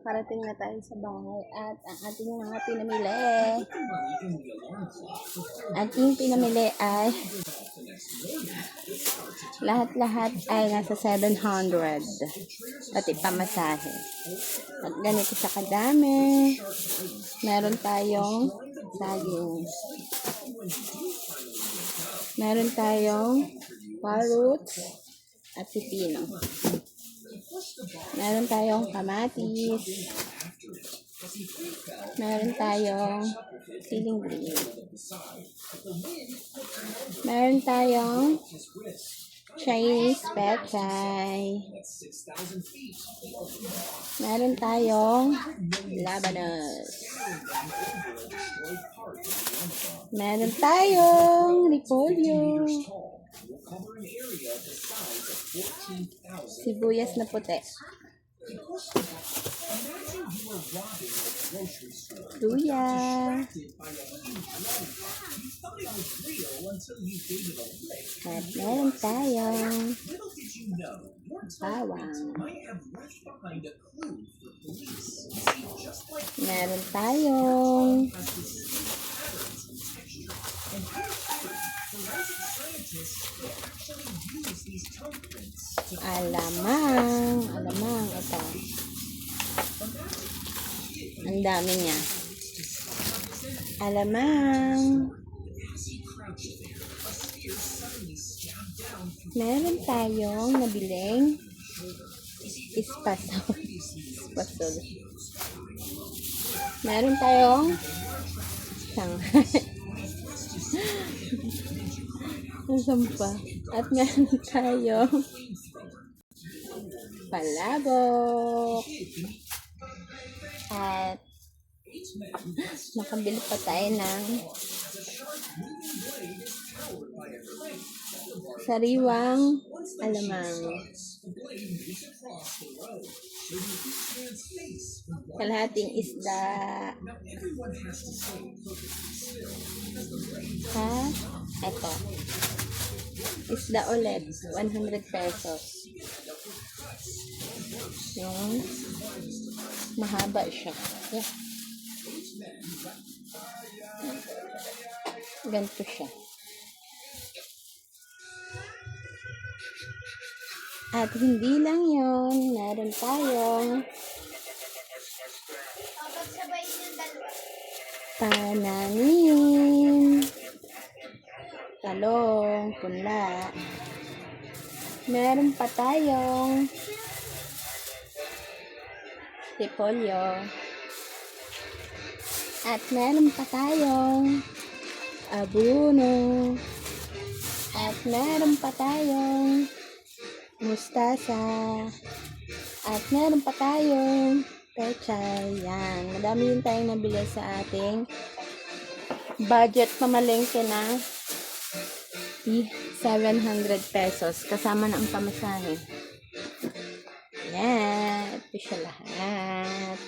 nakarating na tayo sa bahay at ang ating mga pinamili. Ating pinamili ay lahat-lahat ay nasa 700. Pati pamasahe. At ganito sa kadami. Meron tayong saging. Meron tayong carrots at pipino. Meron tayong kamatis. Meron tayong siling green. Meron tayong Chinese pechay. Meron tayong labanos. Meron tayong repolyo. Sibuyas na puti. Luya. At meron tayong bawang. Meron tayong alamang ito. Ang dami niya. Alamang. Meron tayong nabiling espasol. Meron tayong Shanghai. Nasaan pa? At meron tayong palabok. At nakabili pa tayo ng sariwang alamang. Kalahating isda. At eto. Isda ulit. 100 pesos. Yung mahaba siya. Yeah. Ganito siya. At hindi lang yon, meron tayong pananim, talong, punla. Meron pa tayong repolyo. At meron pa tayong abono. At meron pa tayong mustasa. At meron pa tayong pechay. Yan. Madami yun tayong nabili sa ating budget pamalengke na 700 pesos. Kasama na ang pamasahe. Yan. Ito siya lahat.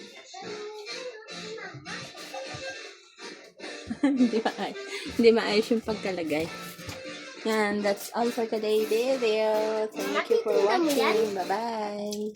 Hindi maayos yung pagkalagay. Yan, that's all for today's video. Thank you for watching. Bye-bye.